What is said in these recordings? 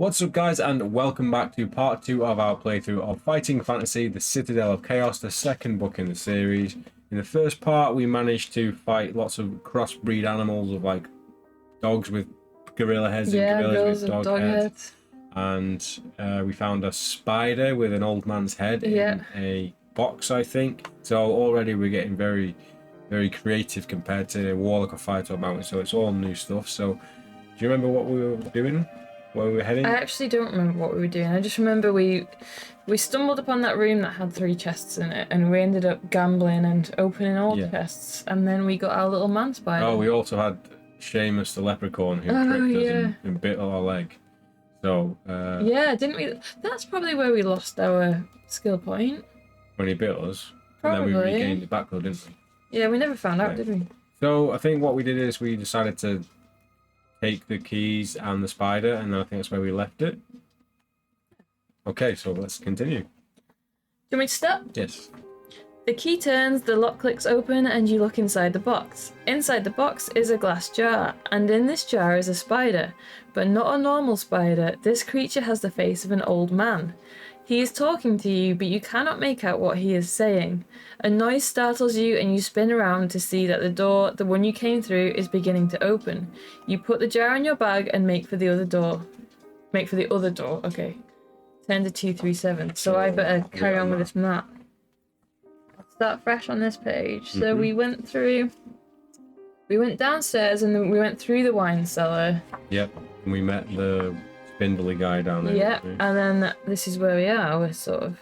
What's up, guys, and welcome back to part 2 of our playthrough of Fighting Fantasy, the Citadel of Chaos, the second book in the series. In the first part, we managed to fight lots of crossbreed animals of like dogs with gorilla heads and gorillas with dog heads. And we found a spider with an old man's head in a box, I think. So already we're getting very, very creative compared to Warlock of Fire Mountain. So it's all new stuff. So do you remember what we were doing? Where we were heading? I actually don't remember what we were doing. I just remember we stumbled upon that room that had 3 chests in it, and we ended up gambling and opening all the chests, and then we got our little man spider. Oh, we also had Seamus the leprechaun who tricked us and bit our leg. So yeah, didn't we? That's probably where we lost our skill point. When he bit us. Probably. And then we regained it back though, didn't we? Yeah, we never found out, did we? So I think what we did is we decided to take the keys and the spider, and I think that's where we left it. Okay, so let's continue. Do you want me to start? Yes. The key turns, the lock clicks open, and you look inside the box. Inside the box is a glass jar, and in this jar is a spider, but not a normal spider. This creature has the face of an old man. He is talking to you, but you cannot make out what he is saying. A noise startles you, and you spin around to see that the door, the one you came through, is beginning to open. You put the jar in your bag and make for the other door. Okay. Turn to 237. So I better carry on with this map. I'll start fresh on this page. So we went downstairs, and then we went through the wine cellar. Yep. And we met the spindly guy down there. Yeah, and then this is where we are. We're sort of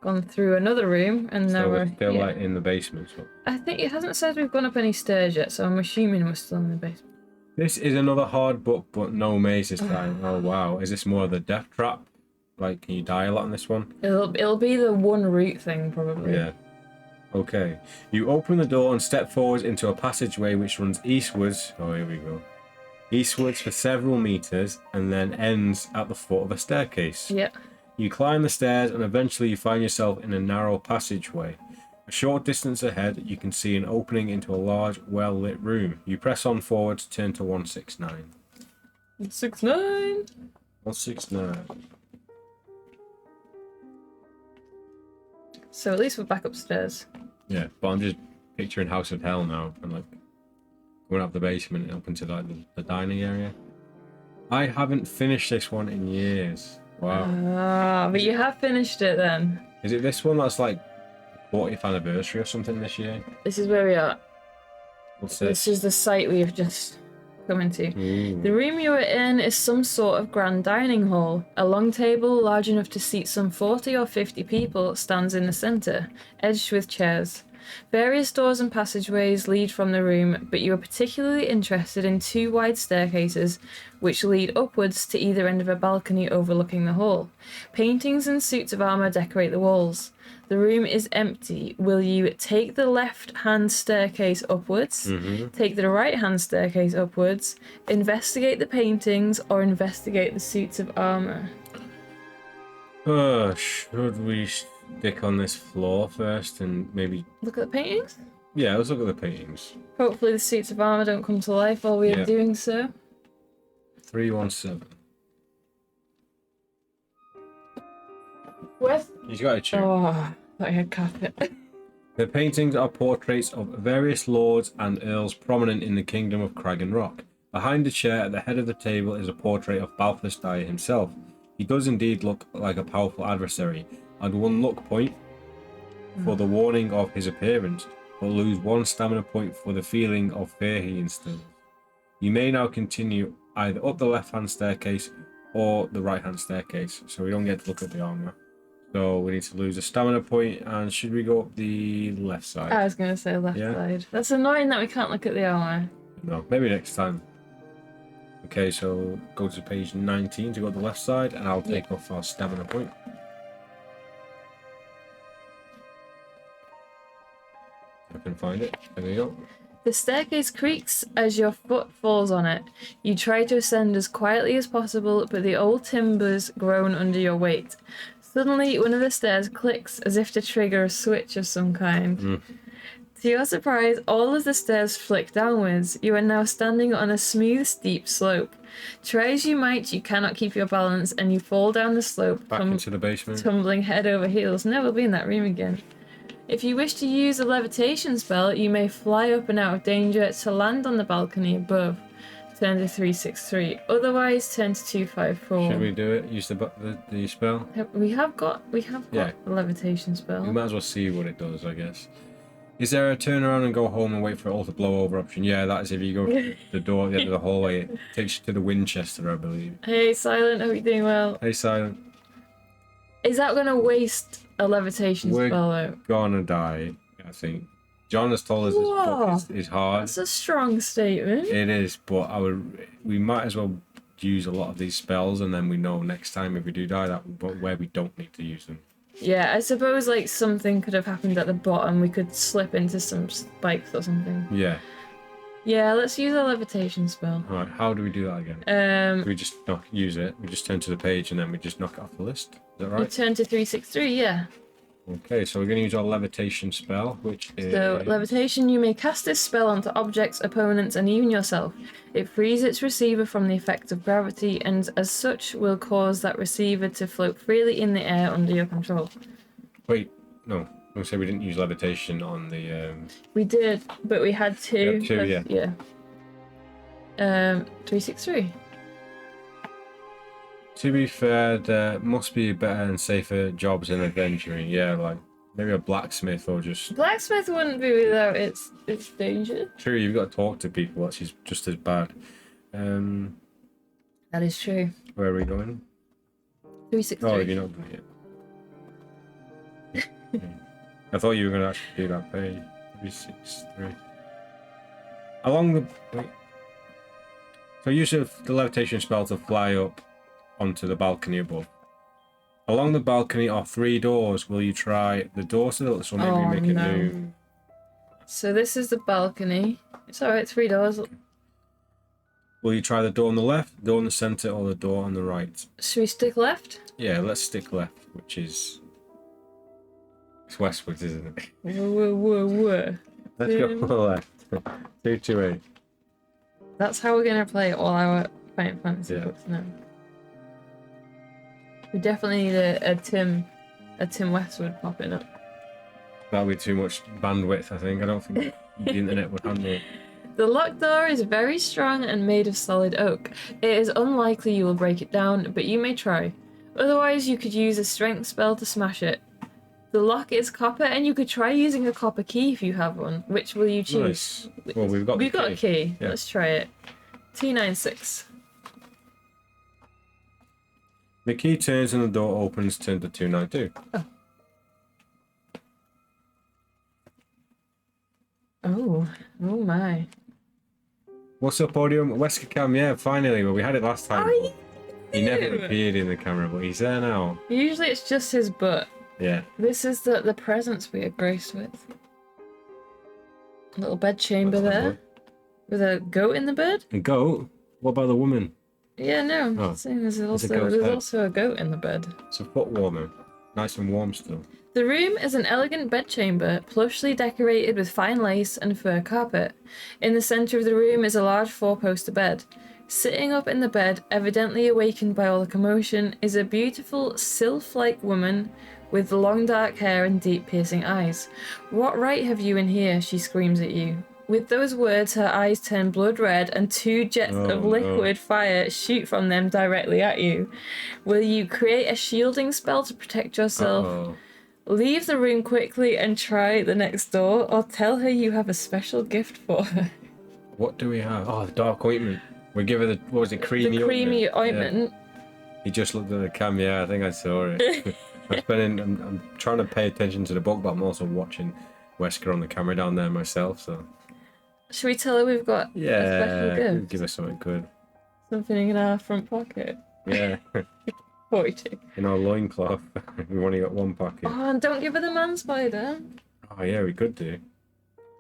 gone through another room, and now we're still like in the basement. So. I think it hasn't said we've gone up any stairs yet, so I'm assuming we're still in the basement. This is another hard book, but no maze this time. Oh wow, is this more of the death trap? Like, can you die a lot in this one? It'll be the one route thing probably. Yeah. Okay. You open the door and step forwards into a passageway which runs eastwards. Oh, here we go. Eastwards for several meters and then ends at the foot of a staircase. Yeah. You climb the stairs and eventually you find yourself in a narrow passageway. A short distance ahead, you can see an opening into a large, well-lit room. You press on forward to turn to 169. 169. 169. So at least we're back upstairs. Yeah, but I'm just picturing House of Hell now and like going up the basement and up into like the dining area. I haven't finished this one in years. Wow. Ah, but you have finished it then. Is it this one that's like 40th anniversary or something this year? This is where we are. What's this? This is the site we have just come into. Ooh. The room you are in is some sort of grand dining hall. A long table large enough to seat some 40 or 50 people stands in the centre, edged with chairs. Various doors and passageways lead from the room, but you are particularly interested in 2 wide staircases which lead upwards to either end of a balcony overlooking the hall. Paintings and suits of armour decorate the walls. The room is empty. Will you take the left-hand staircase upwards, take the right-hand staircase upwards, investigate the paintings, or investigate the suits of armour? Should we stick on this floor first and maybe look at the paintings? Yeah, let's look at the paintings. Hopefully the suits of armour don't come to life while we are doing so. 317. Where's... He's got a chair. Oh, I thought I had carpet. The paintings are portraits of various lords and earls prominent in the kingdom of Crag and Rock. Behind the chair at the head of the table is a portrait of Balthus Dyer himself. He does indeed look like a powerful adversary. Add 1 luck point for the warning of his appearance, but lose 1 stamina point for the feeling of fear he instills. You may now continue either up the left-hand staircase or the right-hand staircase, so we don't get to look at the armour. So we need to lose a stamina point, and should we go up the left side? I was going to say left side. That's annoying that we can't look at the armour. No, maybe next time. Okay, so go to page 19 to go to the left side, and I'll take off our stamina point. I can find it. There we go. The staircase creaks as your foot falls on it. You try to ascend as quietly as possible, but the old timbers groan under your weight. Suddenly, one of the stairs clicks as if to trigger a switch of some kind. To your surprise, all of the stairs flick downwards. You are now standing on a smooth, steep slope. Try as you might, you cannot keep your balance, and you fall down the slope, Back into the basement. tumbling head over heels. Never be in that room again. If you wish to use a levitation spell, you may fly up and out of danger to land on the balcony above. Turn to 363. Otherwise, turn to 254. Should we do it? Use the spell? We have got Yeah. a levitation spell. We might as well see what it does, I guess. Is there a turn around and go home and wait for it all to blow over option? Yeah, that is if you go through the door at the end of the hallway. It takes you to the Winchester, I believe. Hey, Silent, hope you're doing well. Hey, Silent. Is that gonna waste a levitation spell out? Gonna die, I think. John has told us this book is hard. That's a strong statement. It is, but we might as well use a lot of these spells, and then we know next time if we do die that, but where we don't need to use them. Yeah, I suppose like something could have happened at the bottom. We could slip into some spikes or something. Yeah. Yeah, let's use a levitation spell. All right. How do we do that again? We just use it. We just turn to the page and then we just knock it off the list. Is that right? We turn to 363. Yeah. Okay, so we're going to use our levitation spell, which is... So, levitation, you may cast this spell onto objects, opponents, and even yourself. It frees its receiver from the effect of gravity, and as such will cause that receiver to float freely in the air under your control. Wait, no. I'm going to say we didn't use levitation on the... We did, but we had two. We had two, yeah. 363. To be fair, there must be better and safer jobs in adventuring. Yeah, like maybe a blacksmith or just... Blacksmith wouldn't be without its danger. True, you've got to talk to people. That's just as bad. That is true. Where are we going? 363. Oh, you're not doing it. I thought you were going to actually do that page. 363. Along the... Wait. So use the levitation spell to fly up onto the balcony above. Along the balcony are 3 doors. Will you try the door to the... So maybe make it new... So this is the balcony. It's alright, 3 doors. Will you try the door on the left, the door in the centre, or the door on the right? Should we stick left? Yeah, let's stick left, which is... It's westwards, isn't it? Whoa. Let's go for the left. 228. That's how we're going to play all our Final Fantasy books now. We definitely need a Tim Westwood popping up. That'll be too much bandwidth, I think. I don't think the internet would handle it. The locked door is very strong and made of solid oak. It is unlikely you will break it down, but you may try. Otherwise, you could use a strength spell to smash it. The lock is copper, and you could try using a copper key if you have one. Which will you choose? Nice. Well, we've got a key. Yeah. Let's try it. 296. The key turns and the door opens, turn to 292. Oh my. What's up, Podium? Wesker Cam, yeah, finally. Well, we had it last time. Oh, He never appeared in the camera, but he's there now. Usually it's just his butt. Yeah. This is the presents we are graced with. A little bed chamber there. With a goat in the bed? A goat? What about the woman? Yeah, no. Oh. Saying there's goat's head. also a goat in the bed. It's a foot warmer. Nice and warm still. The room is an elegant bedchamber, plushly decorated with fine lace and fur carpet. In the centre of the room is a large 4-poster bed. Sitting up in the bed, evidently awakened by all the commotion, is a beautiful sylph-like woman with long dark hair and deep piercing eyes. "What right have you in here?" she screams at you. With those words, her eyes turn blood red and 2 jets of liquid fire shoot from them directly at you. Will you create a shielding spell to protect yourself? Leave the room quickly and try the next door, or tell her you have a special gift for her. What do we have? Oh, the dark ointment. We give her the, what was it, creamy ointment? The creamy ointment. Yeah. He just looked at the cam, yeah, I think I saw it. I'm trying to pay attention to the book, but I'm also watching Wesker on the camera down there myself, so... Should we tell her we've got a special gift? Give her something good. Something in our front pocket? Yeah. 42. In our loincloth. We've only got 1 pocket. Oh, and don't give her the man spider. Oh yeah, we could do.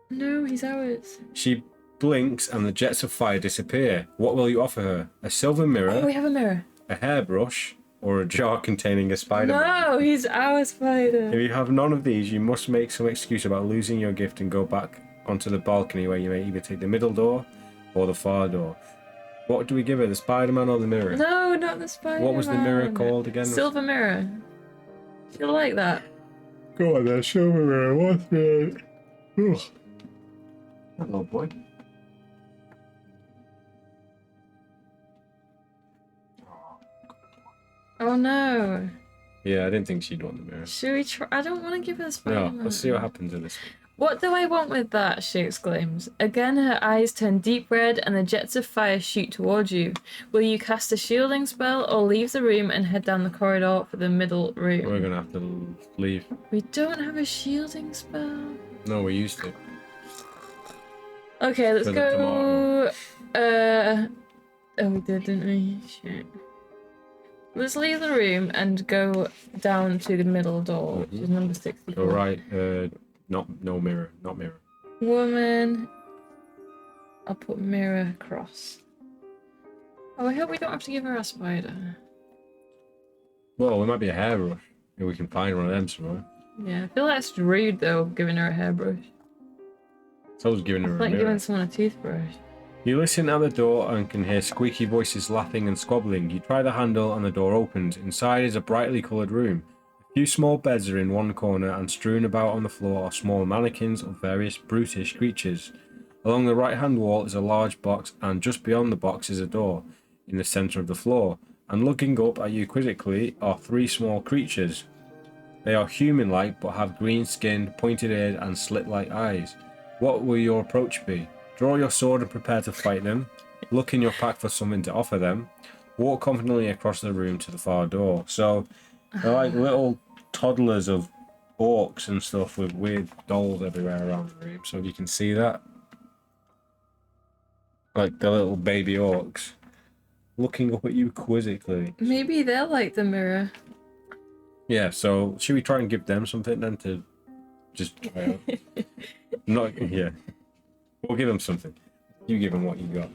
No, he's ours. She blinks and the jets of fire disappear. What will you offer her? A silver mirror? Oh, we have a mirror. A hairbrush? or a jar containing a Spider-Man. No, he's our spider. If you have none of these, you must make some excuse about losing your gift and go back onto the balcony where you may either take the middle door or the far door. What do we give her, the Spider-Man or the mirror? No, not the Spider-Man. What was the mirror called again? Silver mirror. She'll like that. Go on then, silver mirror, what's the... Hello, boy. Oh no. Yeah, I didn't think she'd want the mirror. Should we try? I don't want to give her the Spider-Man. No, let's see what happens in this one. What do I want with that? She exclaims. Again, her eyes turn deep red and the jets of fire shoot towards you. Will you cast a shielding spell or leave the room and head down the corridor for the middle room? We're gonna have to leave. We don't have a shielding spell. No, we used to. Okay, let's For the go. Oh, we did, didn't we? Shit. Let's leave the room and go down to the middle door, which is number 64. Go right. No mirror. Not mirror. Woman. I'll put mirror across. Oh, I hope we don't have to give her a spider. Well, it might be a hairbrush. If we can find one of them somewhere. Yeah, I feel like it's rude though, giving her a hairbrush. Someone's giving her It's a like mirror. giving someone a toothbrush. You listen at the door and can hear squeaky voices laughing and squabbling. You try the handle and the door opens. Inside is a brightly coloured room. A few small beds are in one corner and strewn about on the floor are small mannequins of various brutish creatures. Along the right hand wall is a large box and just beyond the box is a door in the centre of the floor. And looking up at you quizzically are three small creatures. They are human-like but have green skin, pointed ears and slit-like eyes. What will your approach be? Draw your sword and prepare to fight them. Look in your pack for something to offer them. Walk confidently across the room to the far door. So they're like little toddlers of orcs and stuff with weird dolls everywhere around the room. So you can see that. Like the little baby orcs. Looking up at you quizzically. Maybe they'll like the mirror. Yeah, so should we try and give them something then to just try out? Yeah. We'll give them something. You give them what you got.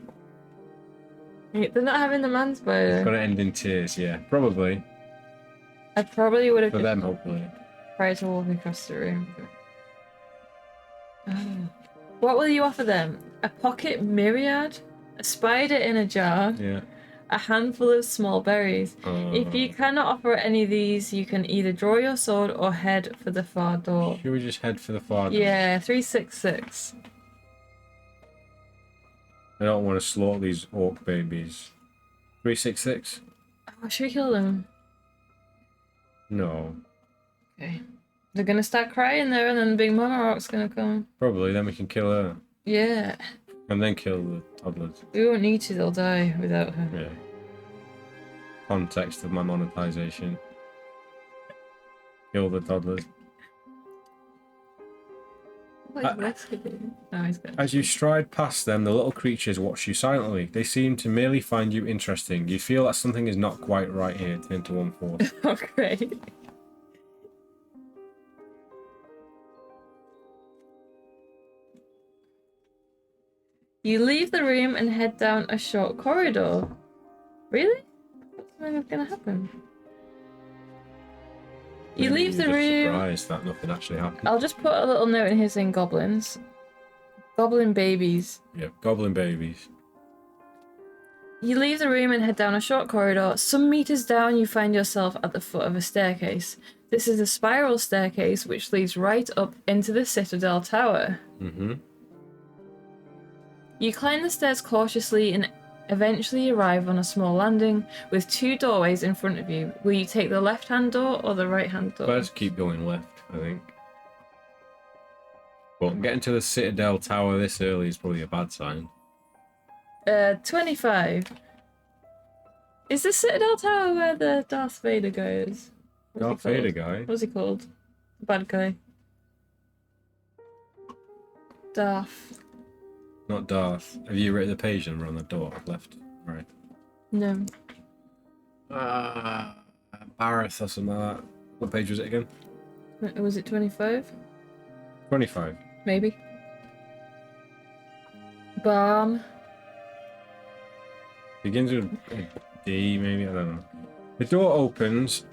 Wait, they're not having the man It's spider. gonna end in tears, yeah. Probably. I probably would have For just them, hopefully. tried to walk across the room. Oh. What will you offer them? A pocket myriad? A spider in a jar? Yeah. A handful of small berries? If you cannot offer any of these, you can either draw your sword or head for the far door. Should we just head for the far door? Yeah, 366. I don't want to slaughter these orc babies. 366? Oh, should we kill them? No. Okay. They're gonna start crying there and then the big mama rock's gonna come. Probably, then we can kill her. Yeah. And then kill the toddlers. We won't need to, they'll die without her. Yeah. Context of my monetization. Kill the toddlers. What is excavating? Oh, he's good. As you stride past them, the little creatures watch you silently. They seem to merely find you interesting. You feel that something is not quite right here. Turn to 1/4. Oh, great. You leave the room and head down a short corridor. Really? What's gonna happen? You leave the Just room. surprised that nothing actually happened. I'll just put a little note in here saying goblins. Goblin babies. Yeah, goblin babies. You leave the room and head down a short corridor. Some meters down, you find yourself at the foot of a staircase. This is a spiral staircase which leads right up into the Citadel Tower. Mm-hmm. You climb the stairs cautiously and eventually arrive on a small landing with two doorways in front of you. Will you take the left-hand door or the right-hand door? Let's keep going left, I think. But getting to the Citadel Tower this early is probably a bad sign. 25. Is the Citadel Tower where the Darth Vader guy is? Darth Vader guy? What's he called? The bad guy. Darth. Not Darth. Have you written the page number on the door? Left, right. No. Bareth or something like that. What page was it again? Was it 25? 25. Maybe. Bomb. Begins with a D, maybe? I don't know. The door opens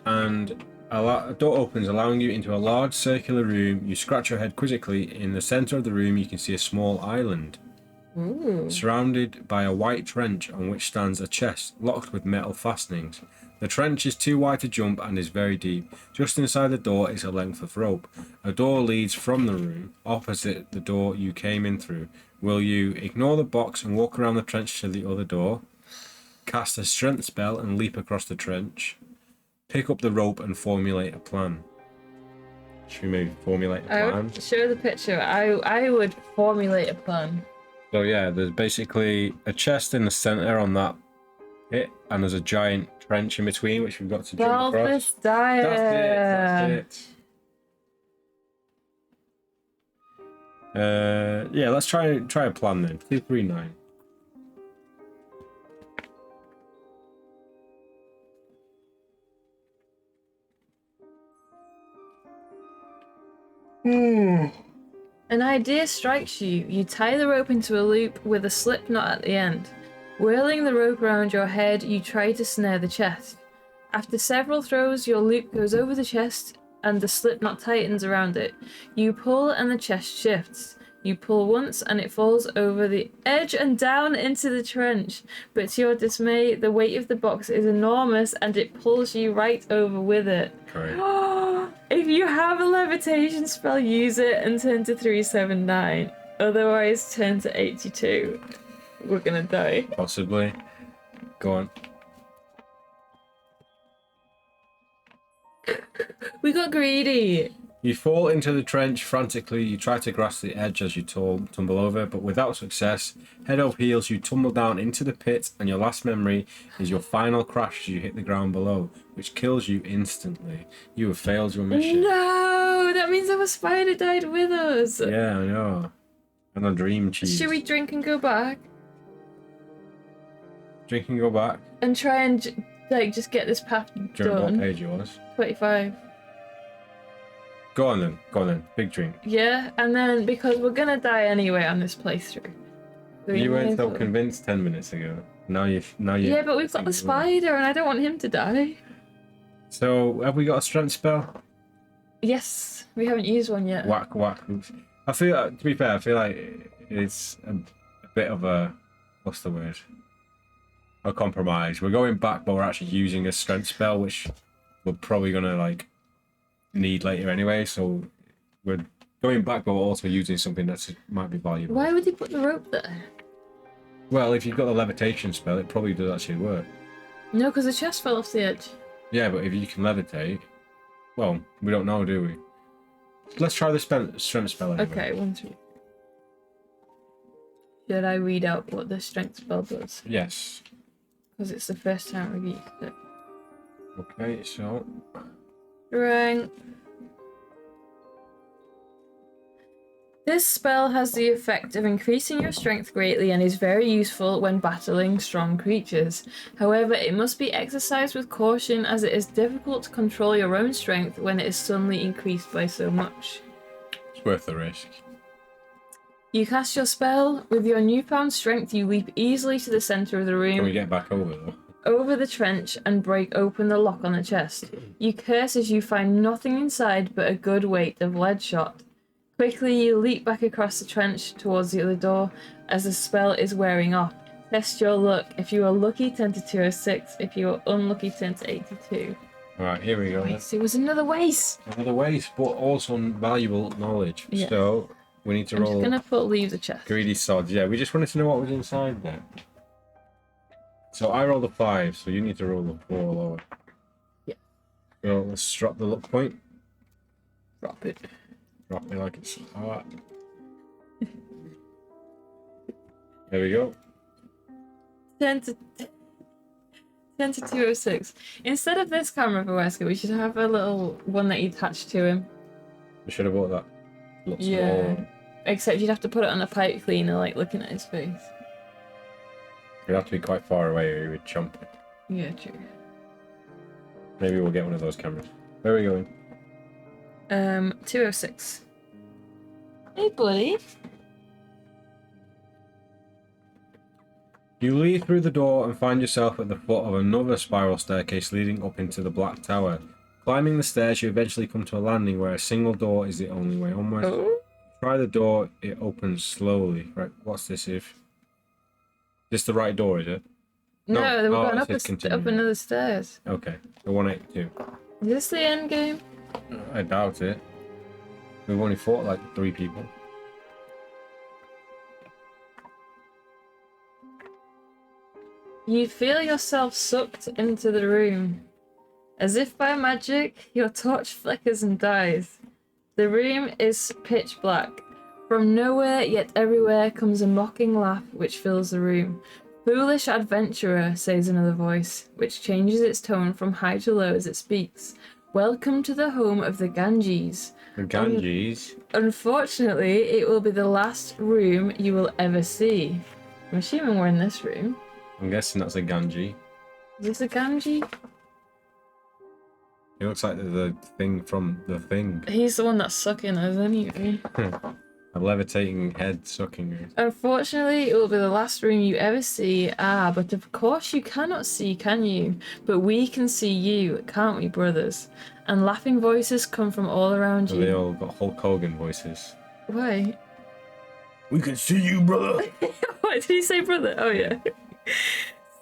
allowing you into a large circular room. You scratch your head quizzically. In the center of the room, you can see a small island. Ooh. Surrounded by a white trench on which stands a chest locked with metal fastenings. The trench is too wide to jump and is very deep. Just inside the door is a length of rope. A door leads from the room opposite the door you came in through. Will you ignore the box and walk around the trench to the other door? Cast a strength spell and leap across the trench? Pick up the rope and formulate a plan. Should we maybe formulate a plan? Show the picture. I would formulate a plan. So yeah, there's basically a chest in the center on that pit, and there's a giant trench in between which we've got to jump across. Diet. That's it. Yeah, let's try a plan then. 239. An idea strikes you. You tie the rope into a loop with a slip knot at the end. Whirling the rope around your head, you try to snare the chest. After several throws, your loop goes over the chest and the slip knot tightens around it. You pull and the chest shifts. You pull once and it falls over the edge and down into the trench. But to your dismay, the weight of the box is enormous and it pulls you right over with it. Correct. If you have a levitation spell, use it and turn to 379. Otherwise, turn to 82. We're gonna die. Possibly. Go on. We got greedy. You fall into the trench frantically. You try to grasp the edge as you tumble over, but without success. Head over heels, you tumble down into the pit, and your last memory is your final crash as you hit the ground below, which kills you instantly. You have failed your mission. No, that means our spider died with us. Yeah, I know. And a dream cheese. Should we drink and go back? Drink and go back? And try and just get this path Do you remember done. what page it was? 25. Go on then. Big drink. Yeah, and then because we're gonna die anyway on this playthrough. You weren't so convinced 10 minutes ago. Now you. Yeah, but we've got the spider, and I don't want him to die. So have we got a strength spell? Yes, we haven't used one yet. Whack. I feel, to be fair, I feel like it's a bit of a, what's the word? A compromise. We're going back, but we're actually using a strength spell, which we're probably gonna need later anyway. So we're going back, but we're also using something that might be valuable. Why would he put the rope there? Well, if you've got the levitation spell, it probably does actually work. No, because the chest fell off the edge. Yeah, but if you can levitate, well, we don't know, do we? Let's try the strength spell anyway. Okay, 1, 2. Should I read out what the strength spell does? Yes. Because it's the first time we've used it. Okay, so Strength. This spell has the effect of increasing your strength greatly and is very useful when battling strong creatures. However, it must be exercised with caution as it is difficult to control your own strength when it is suddenly increased by so much. it's worth the risk. You cast your spell. With your newfound strength, you leap easily to the center of the room. Can we get back over though? Over the trench and break open the lock on the chest. You curse as you find nothing inside but a good weight of lead shot. Quickly, you leap back across the trench towards the other door as the spell is wearing off. Test your luck. If you are lucky, turn to 206. If you are unlucky, turn to 82. Alright, here we go. Waste. It was another waste. Another waste, but also valuable knowledge. Yeah. So, we need to I'm roll just gonna put leave the chest. greedy sods. Yeah, we just wanted to know what was inside there. So I rolled a 5, so you need to roll a 4 lower. Yeah. So let's drop the luck point. Drop it. Drop it like it's hot. There we go. Turn to 206. Instead of this camera for Wesker, we should have a little one that you attach to him. We should have bought that. Looks Yeah. small. Except you'd have to put it on a pipe cleaner, like looking at his face. It'd have to be quite far away or you would chomp it. Yeah, true. Maybe we'll get one of those cameras. Where are we going? 206. Hey, buddy. You lead through the door and find yourself at the foot of another spiral staircase leading up into the Black Tower. Climbing the stairs, you eventually come to a landing where a single door is the only way onwards. Oh. Try the door, it opens slowly. Right, what's this if? This the right door, is it? No, they were going it up, says continue. up another stairs. Okay, the 182. Is this the end game? I doubt it. We've only fought like 3 people. You feel yourself sucked into the room. As if by magic, your torch flickers and dies. The room is pitch black. From nowhere yet everywhere comes a mocking laugh which fills the room. Foolish adventurer, says another voice, which changes its tone from high to low as it speaks. Welcome to the home of the Ganges. The Ganges? Unfortunately, it will be the last room you will ever see. I'm assuming we're in this room. I'm guessing that's a Ganji. Is this a Ganges? It looks like the thing from The Thing. He's the one that's sucking us anyway. A levitating head sucking her. Unfortunately, it will be the last room you ever see. Ah, but of course you cannot see, can you? But we can see you, can't we, brothers? And laughing voices come from all around you. They all got Hulk Hogan voices. Why? We can see you, brother! What did he say, brother? Oh yeah.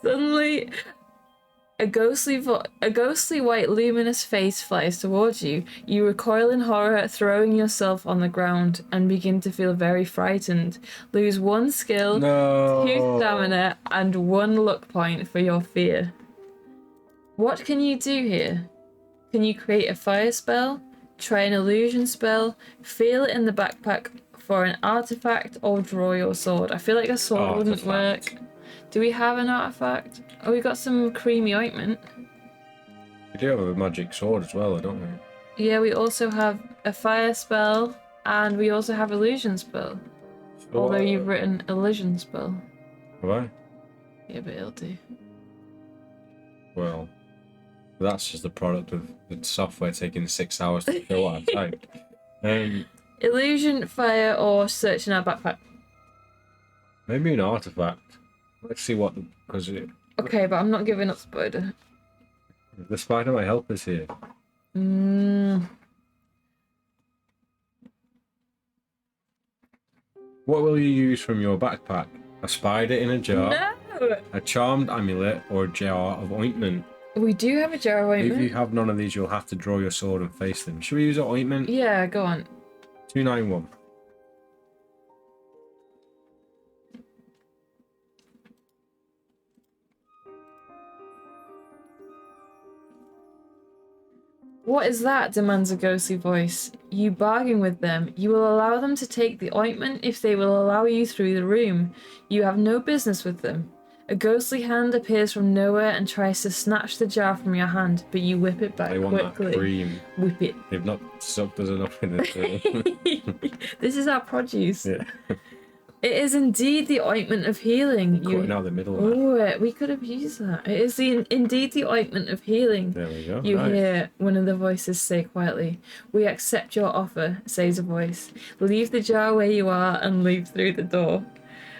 Suddenly, a ghostly white luminous face flies towards you. You recoil in horror, throwing yourself on the ground, and begin to feel very frightened. Lose 1 skill, No. 2 stamina, and 1 luck point for your fear. What can you do here? Can you create a fire spell? Try an illusion spell? Feel it in the backpack for an artifact, or draw your sword? I feel like a sword wouldn't work. Do we have an artifact? Oh, we got some creamy ointment. We do have a magic sword as well, don't we? Yeah, we also have a fire spell, and we also have illusion spell. So, Although you've written illusion spell. Have I? Yeah, but it'll do. Well, that's just the product of the software taking 6 hours to fill what I've typed. Illusion, fire, or search in our backpack. Maybe an artifact. Let's see what, because Okay, but I'm not giving up Spider. the spider might help us here. What will you use from your backpack? A spider in a jar, No! a charmed amulet, or a jar of ointment? We do have a jar of If ointment. you have none of these, you'll have to draw your sword and face them. Should we use our ointment? Yeah, go on. 291. What is that? Demands a ghostly voice. You bargain with them. You will allow them to take the ointment if they will allow you through the room. You have no business with them. A ghostly hand appears from nowhere and tries to snatch the jar from your hand, but you whip it back They want quickly. that cream. Whip it. They've not sucked us enough in this. This is our produce. Yeah. It is indeed the ointment of healing. Cutting out the middle. There. Oh, we could have used that. It is indeed the ointment of healing. There we go. You Nice. hear one of the voices say quietly, "We accept your offer," says a voice. "Leave the jar where you are and leave through the door."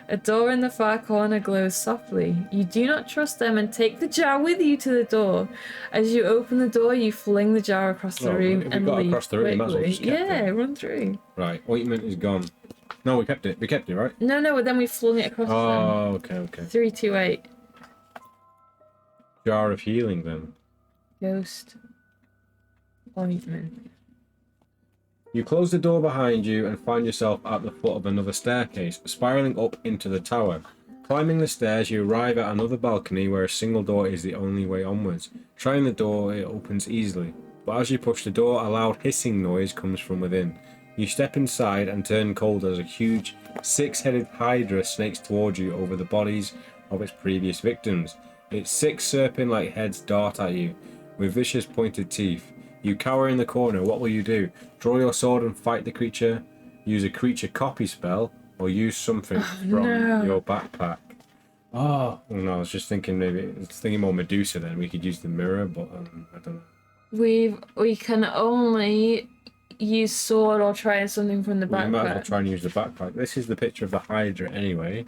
A door in the far corner glows softly. You do not trust them and take the jar with you to the door. As you open the door, you fling the jar across the room if we and got leave across the room, we might as well quickly. just kept Yeah, it. run through. Right, ointment is gone. No, we kept it. We kept it, right? No, but then we flung it across Oh, okay. 3, 2, 8. Jar of healing, then. Ghost ointment. You close the door behind you and find yourself at the foot of another staircase, spiraling up into the tower. Climbing the stairs, you arrive at another balcony where a single door is the only way onwards. Trying the door, it opens easily. But as you push the door, a loud hissing noise comes from within. You step inside and turn cold as a huge, 6-headed hydra snakes towards you over the bodies of its previous victims. Its 6 serpent-like heads dart at you, with vicious pointed teeth. You cower in the corner. What will you do? Draw your sword and fight the creature? Use a creature copy spell? Or use something from your backpack? Oh, no, I was just thinking more Medusa then. We could use the mirror, but I don't know. We can only use sword or try something from the We might as well backpack. try and use the backpack. This is the picture of the Hydra anyway.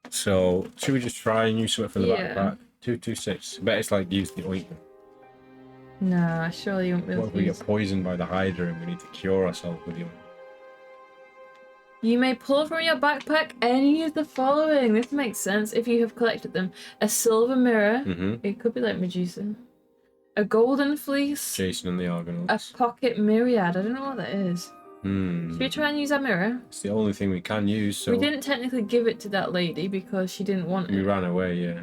So should we just try and use something for the Yeah. backpack? 226. I bet it's like use the ointment. Nah, surely you won't be able What if to we use. get poisoned by the Hydra and we need to cure ourselves with the ointment? You may pull from your backpack any of the following. This makes sense if you have collected them. A silver mirror. Mm-hmm. It could be like Medusa. A golden fleece. Jason and the A Argonauts. pocket myriad. I don't know what that is. Should we try and use our mirror? It's the only thing we can use, so... We didn't technically give it to that lady because she didn't want We it. ran away, yeah.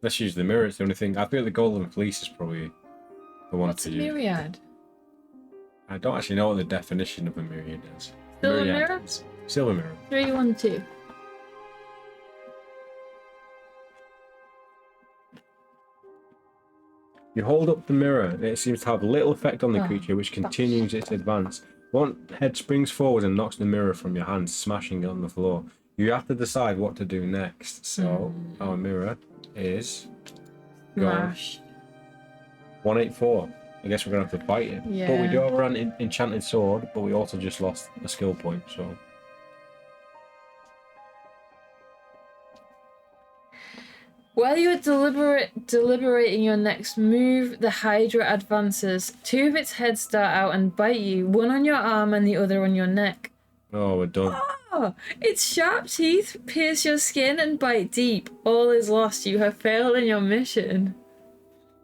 Let's use the mirror, it's the only thing. I feel the golden fleece is probably the one What's to a use. myriad? I don't actually know what the definition of a myriad is. Silver Myriad mirror? is- Silver mirror. 3, 1, 2. You hold up the mirror, and it seems to have little effect on the Oh, creature, which continues its advance. One head springs forward and knocks the mirror from your hand, smashing it on the floor. You have to decide what to do next. So, our mirror is... gone. Smash. 184. I guess we're going to have to fight it. Yeah. But we do have an enchanted sword, but we also just lost a skill point, so... While you are deliberating your next move, the Hydra advances. 2 of its heads dart out and bite you, one on your arm and the other on your neck. Oh, we're done. Oh, its sharp teeth pierce your skin and bite deep. All is lost. You have failed in your mission.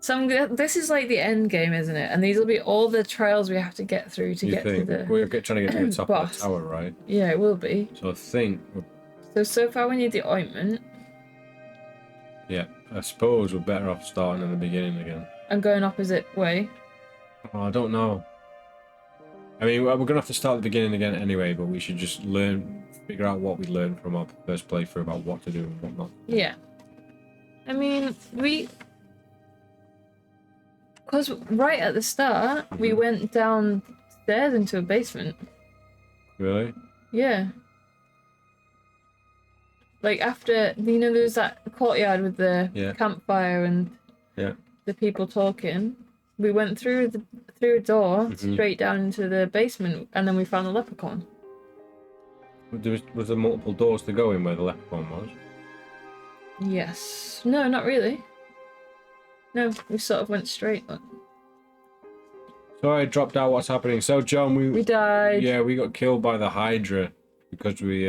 This is like the end game, isn't it? And these will be all the trials we have to get through to You get to think? the... We're trying to get to the top of boss. the tower, right? Yeah, it will be. So I think... So far we need the ointment. Yeah, I suppose we're better off starting at the beginning again. I'm going opposite way. Oh, I don't know. I mean, we're going to have to start at the beginning again anyway, but we should just figure out what we learned from our first playthrough about what to do and what not. Yeah. I mean, because right at the start, we went downstairs into a basement. Really? Yeah. Like after, there's that courtyard with the campfire and the people talking. We went through a door straight down into the basement, and then we found the leprechaun. Was there multiple doors to go in where the leprechaun was? Yes. No, not really. No, we sort of went straight. Look. So I dropped out. What's happening? So John, We died. Yeah, we got killed by the Hydra because we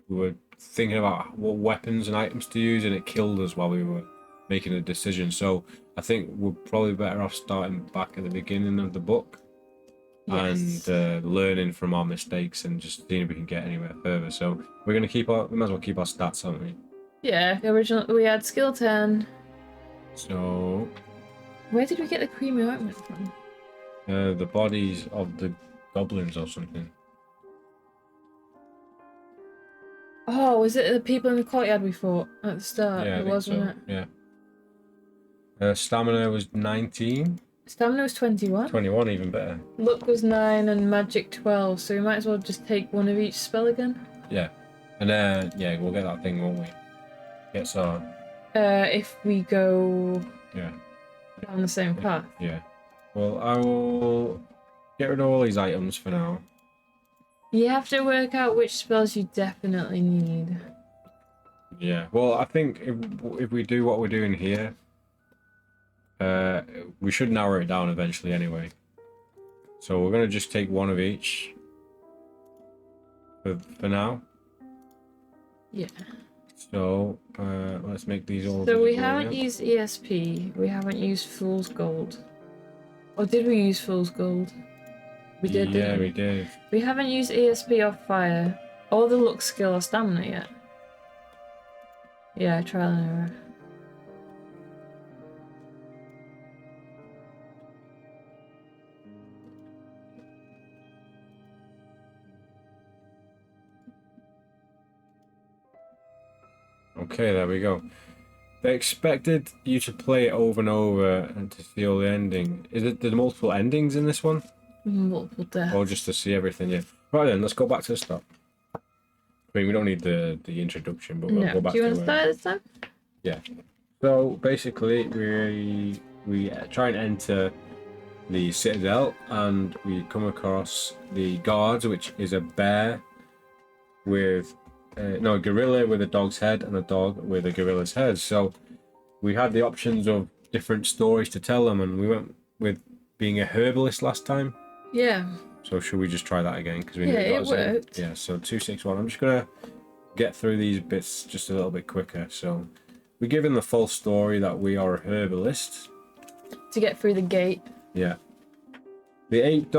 were thinking about what weapons and items to use, and it killed us while we were making a decision. So I think we're probably better off starting back at the beginning of the book and learning from our mistakes and just seeing if we can get anywhere further. So we're gonna we might as well keep our stats, aren't we? Yeah, we had skill 10. So Where did we get the creamy ointment from? the bodies of the goblins or something. Oh, was it the people in the courtyard we fought at the start? Yeah, I It think was, so. wasn't it? Yeah. Stamina was 19. Stamina was 21. 21, even better. Luck was 9 and magic 12, so we might as well just take one of each spell again. Yeah. And yeah, we'll get that thing, won't we? Get our... If we go Yeah. down the same path. Yeah. Well, I will get rid of all these items for now. You have to work out which spells you definitely need. Yeah. Well, I think if we do what we're doing here, we should narrow it down eventually anyway. So we're going to just take one of each for now. Yeah. So let's make these all... So we visible haven't again. used ESP. We haven't used Fool's Gold. Or did we use Fool's Gold? We did, Yeah, didn't we did. We haven't used ESP or Fire. Or the Luck skill or Stamina yet. Yeah, trial and error. Okay, there we go. They expected you to play it over and over and to feel the ending. Is it the multiple endings in this one? Multiple deaths. Or just to see everything, yeah. Right then, let's go back to the start. I mean, we don't need the introduction, but we'll No. go back Do you to want to start this time? Yeah. So basically, we try and enter the Citadel, and we come across the guards, which is a bear with no, a gorilla with a dog's head and a dog with a gorilla's head. So we had the options of different stories to tell them, and we went with being a herbalist last time. Yeah. So should we just try that again? Because we Yeah, knew it worked. Yeah, so 261. I'm just gonna get through these bits just a little bit quicker. So we're given the full story that we are a herbalist. To get through the gate. Yeah. The ape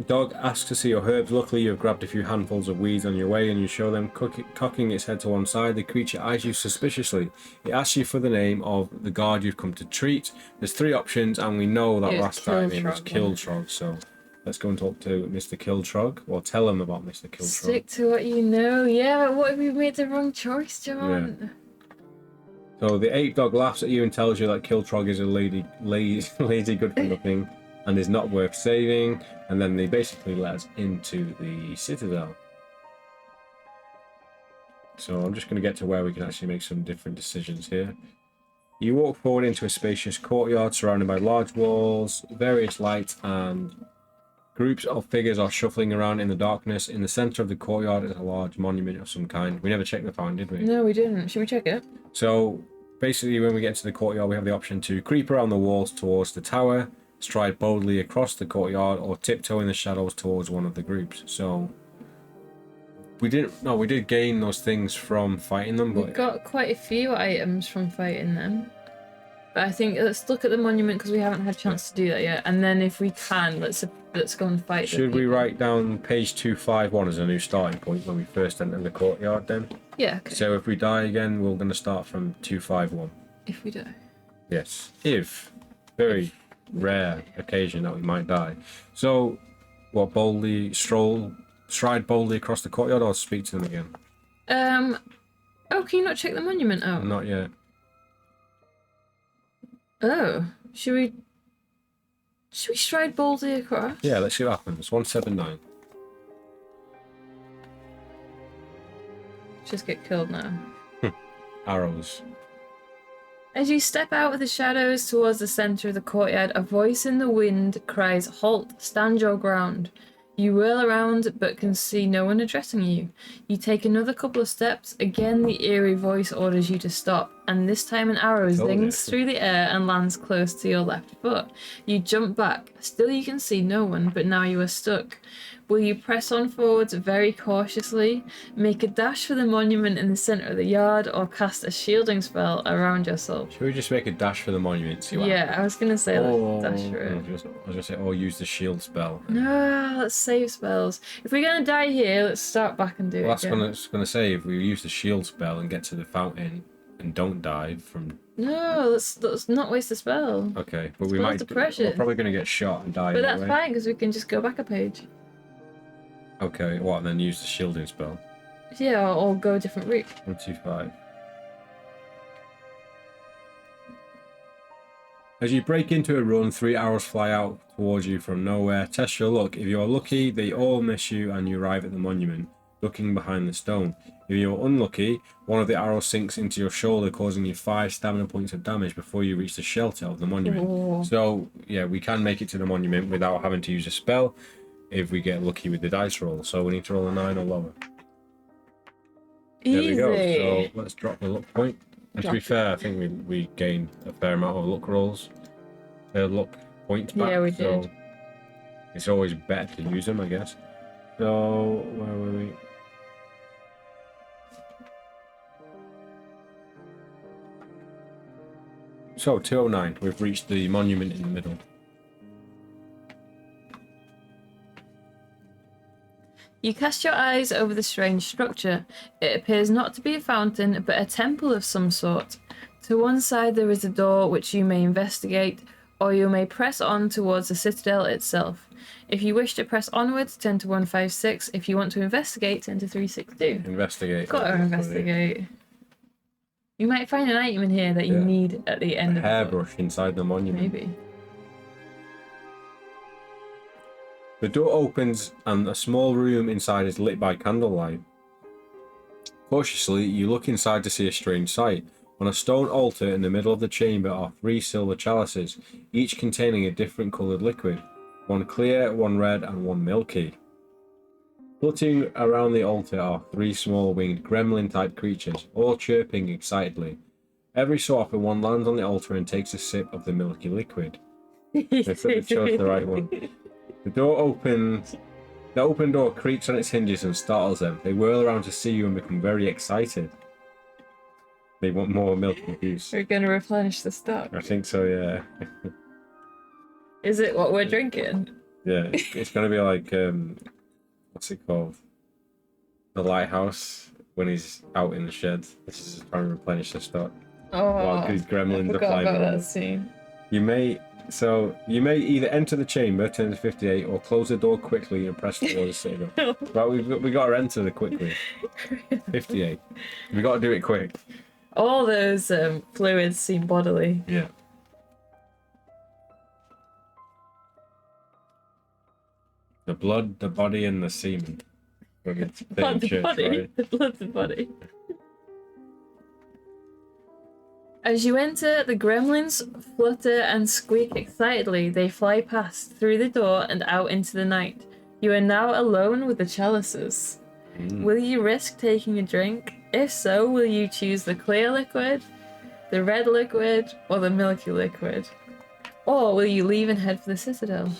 dog asks to see your herbs. Luckily, you have grabbed a few handfuls of weeds on your way, and you show them, cocking its head to one side. The creature eyes you suspiciously. It asks you for the name of the guard you've come to treat. There's 3 options, and we know that last time it was Killtrog. So let's go and talk to Mr. Killtrog, or tell him about Mr. Killtrog. Stick to what you know. Yeah, but what if we made the wrong choice, John? Yeah. So the ape dog laughs at you and tells you that Killtrog is a lazy good for nothing and is not worth saving, and then they basically let us into the Citadel. So I'm just going to get to where we can actually make some different decisions here. You walk forward into a spacious courtyard surrounded by large walls, various lights, and groups of figures are shuffling around in the darkness. In the center of the courtyard is a large monument of some kind. We never checked the fountain, did we? No, we didn't. Should we check it? So basically, when we get into the courtyard, we have the option to creep around the walls towards the tower, stride boldly across the courtyard, or tiptoe in the shadows towards one of the groups. So we did gain those things from fighting them, but we got quite a few items from fighting them. But I think let's look at the monument because we haven't had a chance to do that yet. And then if we can, let's go and fight. Should we write down page 251 as a new starting point when we first enter the courtyard then? Yeah. Okay. So if we die again, we're going to start from 251. If we die. Yes. If. Very rare occasion that we might die. So, what, stride boldly across the courtyard, or speak to them again? Oh, can you not check the monument out? Not yet. Oh, should we stride boldly across? Yeah, let's see what happens. 179. Just get killed now. Arrows. As you step out of the shadows towards the center of the courtyard, a voice in the wind cries, "Halt! Stand your ground!" You whirl around but can see no one addressing you. You take another couple of steps. Again, the eerie voice orders you to stop, and this time an arrow zings through the air and lands close to your left foot. You jump back. Still you can see no one, but now you are stuck. Will you press on forwards very cautiously, make a dash for the monument in the center of the yard, or cast a shielding spell around yourself? Should we just make a dash for the monument? See what happens? I was going to say let's dash for it. I was going to say, or use the shield spell. No, let's save spells. If we're going to die here, let's start back and do it again. That's going to say, if we use the shield spell and get to the fountain and don't die from... No, let's not waste the spell. Okay, but we might... We're probably going to get shot and die. But that's fine, because we can just go back a page. Okay, what, and then use the shielding spell? Yeah, or go a different route. 125. As you break into a run, 3 arrows fly out towards you from nowhere. Test your luck. If you are lucky, they all miss you and you arrive at the monument, looking behind the stone. If you are unlucky, one of the arrows sinks into your shoulder, causing you 5 stamina points of damage before you reach the shelter of the monument. Ooh. So, yeah, we can make it to the monument without having to use a spell if we get lucky with the dice roll. So we need to roll a 9 or lower. Easy. There we go. So let's drop the luck point. And to be fair, I think we gained a fair amount of luck rolls. Luck points back. Yeah, we so did. it's always better to use them, I guess. So, where were we? So, 209. We've reached the monument in the middle. You cast your eyes over the strange structure. It appears not to be a fountain, but a temple of some sort. To one side there is a door which you may investigate, or you may press on towards the citadel itself. If you wish to press onwards, turn to 156. If you want to investigate, turn to 362. Investigate. Gotta investigate. You might find an item in here that you need at the end of the hairbrush inside the monument. Maybe. The door opens and a small room inside is lit by candlelight. Cautiously, you look inside to see a strange sight. On a stone altar in the middle of the chamber are 3 silver chalices, each containing a different coloured liquid. One clear, one red, and one milky. Flitting around the altar are 3 small winged gremlin-type creatures, all chirping excitedly. Every so often, one lands on the altar and takes a sip of the milky liquid. They chose the right one. The door opens. The open door creaks on its hinges and startles them. They whirl around to see you and become very excited. They want more milk and juice. We're going to replenish the stock. I think so, yeah. Is it what we're drinking? Yeah, it's going to be like, what's it called? The lighthouse when he's out in the shed. This is trying to replenish the stock. Oh, While these gremlins I are forgot flying about around. that scene. You may either enter the chamber, turn to 58, or close the door quickly and press towards the Citadel. Right, we got to enter it quickly. 58. We got to do it quick. All those fluids seem bodily. Yeah. The blood, the body, and the semen. It's Blood the church, body. right? The blood the body. As you enter, the gremlins flutter and squeak excitedly. They fly past, through the door, and out into the night. You are now alone with the chalices. Will you risk taking a drink? If so, will you choose the clear liquid, the red liquid, or the milky liquid? Or will you leave and head for the Citadel?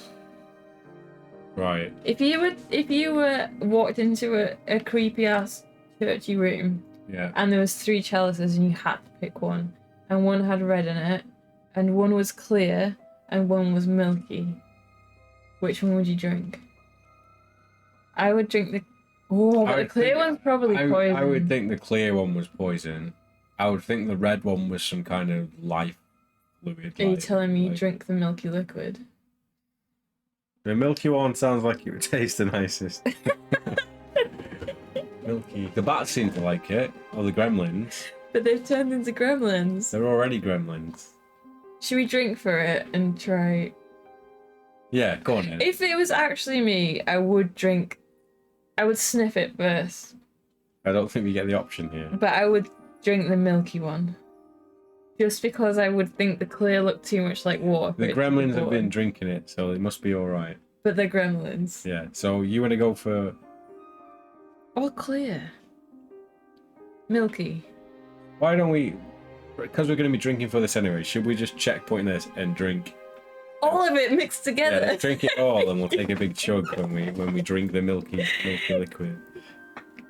Right. If you were walked into a creepy ass churchy room, Yeah. and there was 3 chalices and you had to pick one, and one had red in it, and one was clear, and one was milky, which one would you drink? I would drink the... Oh, but the clear one's probably poison. I would think the clear one was poison. I would think the red one was some kind of life fluid. Are you telling me you drink the milky liquid? The milky one sounds like it would taste the nicest. Milky. The bats seem to like it, or the gremlins. But they've turned into gremlins. They're already gremlins. Should we drink for it and try... Yeah, go on then. If it was actually me, I would drink... I would sniff it first. I don't think we get the option here. But I would drink the milky one. Just because I would think the clear looked too much like water. The gremlins have been drinking it, so it must be alright. But they're gremlins. Yeah, so you want to go for... Or clear. Milky. Why don't we... Because we're going to be drinking for this anyway, should we just checkpoint this and drink... All of it mixed together. Yeah, drink it all and we'll take a big chug when we drink the milky liquid.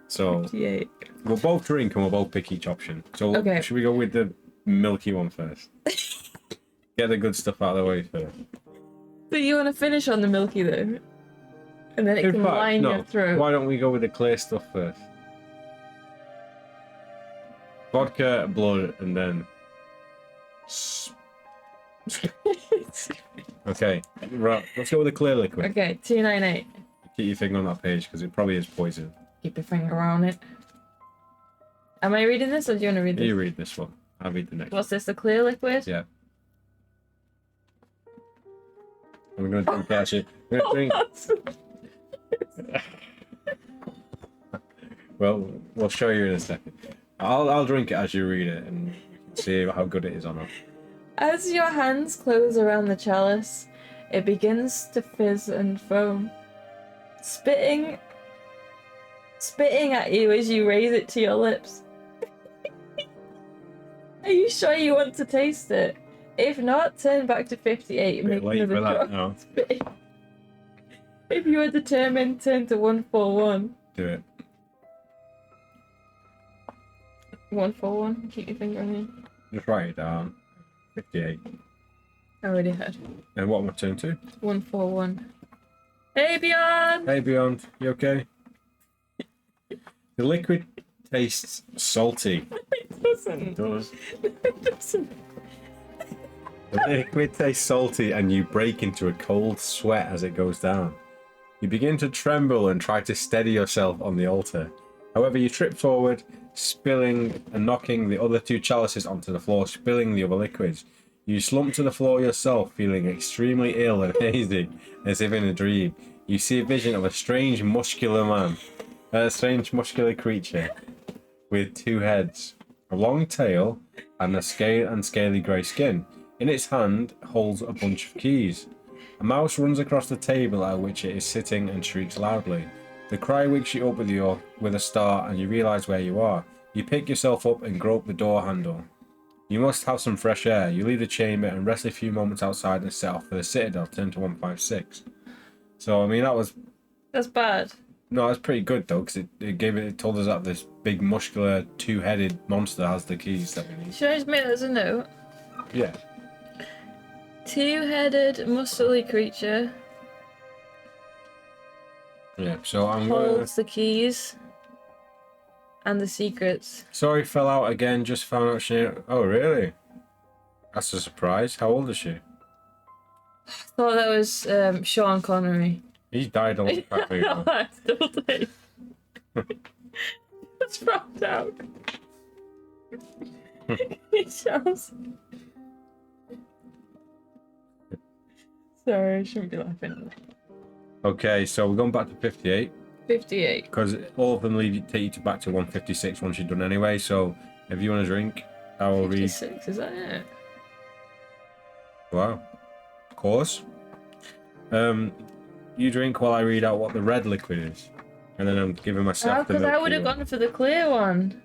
So 58. we'll both drink and we'll both pick each option. So Okay. should we go with the milky one first? Get the good stuff out of the way first. But you want to finish on the milky though? And then it In can fact, line no. your throat. Why don't we go with the clear stuff first? Vodka, blood, and then... Okay, right. Let's go with the clear liquid. Okay, 298. Keep your finger on that page because it probably is poison. Keep your finger on it. Am I reading this or do you want to read this? You read this one. I'll read the next. What's this, the clear liquid? Yeah. And we're going to drink actually. We're going to drink. Well, we'll show you in a second. I'll drink it as you read it and see how good it is or not. As your hands close around the chalice, it begins to fizz and foam. Spitting at you as you raise it to your lips. Are you sure you want to taste it? If not, turn back to 58 and Bit make late another for that drop. now. If you are determined, turn to 141. Do it. 141. Keep your finger on it. Just write it down. 58. I already heard. And what am I turn to? 141. Hey, Beyond! Hey, Beyond. You okay? The liquid tastes salty. It doesn't. It does. It doesn't. The liquid tastes salty and you break into a cold sweat as it goes down. You begin to tremble and try to steady yourself on the altar. However, you trip forward, spilling and knocking the other 2 chalices onto the floor, spilling the other liquids. You slump to the floor yourself, feeling extremely ill and hazy, as if in a dream. You see a vision of a strange muscular creature with 2 heads, a long tail, and a scaly grey skin. In its hand holds a bunch of keys. A mouse runs across the table at which it is sitting and shrieks loudly. The cry wakes you up with a start, and you realise where you are. You pick yourself up and grope the door handle. You must have some fresh air. You leave the chamber and rest a few moments outside and set off for the Citadel. Turn to 156. So I mean That's bad. no, that's pretty good though, because it told us that this big muscular two-headed monster has the keys that we need. Should I just make that as a note? Yeah. Two-headed, muscly creature Yeah. So I'm gonna. holds the keys and the secrets. Sorry, fell out again. Just found out she. Oh really? That's a surprise. How old is she? I thought that was Sean Connery. He died a long time ago. I still do. It's found out. It sounds. Sorry, I shouldn't be laughing. Okay, so we're going back to 58. 58. Because all of them take you back to 156 once you're done anyway. So if you want a drink, I will read. 56, is that it? Wow. Of course. You drink while I read out what the red liquid is. And then I'm giving myself the because I milky would have one. gone for the clear one.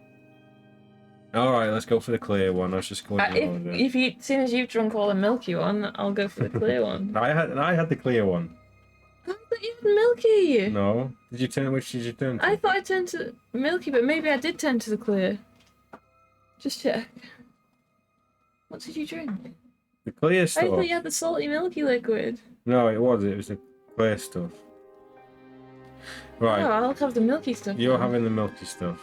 Alright, let's go for the clear one. I was just going As soon as you've drunk all the milky one, I'll go for the clear one. I had the clear one. I thought you had milky. No. Which did you turn to? I thought I turned to milky, but maybe I did turn to the clear. Just check. What did you drink? The clear I stuff. thought you had the salty milky liquid. No, it was the clear stuff. Right. Oh, I'll have the milky stuff. You're then. having the milky stuff.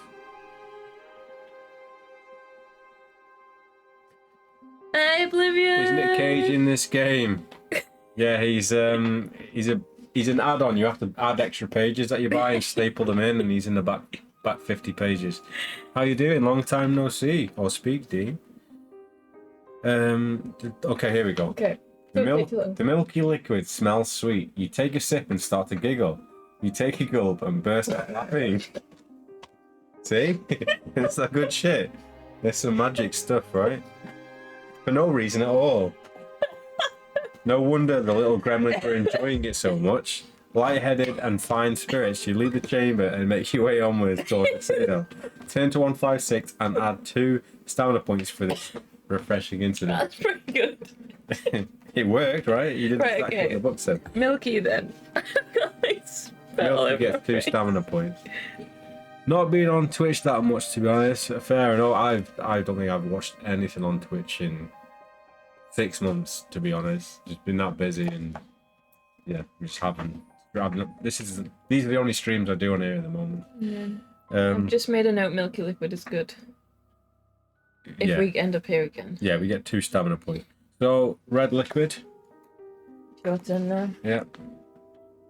Hey, Oblivion! Is Nick Cage in this game? Yeah, he's an add-on. You have to add extra pages that you buy and staple them in, and he's in the back 50 pages. How you doing? Long time no see or speak, Dean. Okay, here we go. Okay. The milky liquid smells sweet. You take a sip and start to giggle. You take a gulp and burst out laughing. See? It's that good shit. There's some magic stuff, right? For no reason at all. No wonder the little gremlins are enjoying it so much. Light-headed and fine spirits, you leave the chamber and make your way onwards towards the Citadel. Turn to 156 and add 2 stamina points for this refreshing incident. That's pretty good. It worked, right? You did exactly what the book said. Milky then. Milky gets 2 stamina points. Not been on Twitch that much, to be honest. Fair enough. I don't think I've watched anything on Twitch in 6 months, to be honest. Just been that busy and yeah, just haven't. These are the only streams I do on here at the moment. Yeah. I've just made a note. Milky liquid is good. If we end up here again. Yeah, we get 2 stamina points. So red liquid. Your turn now. Yeah.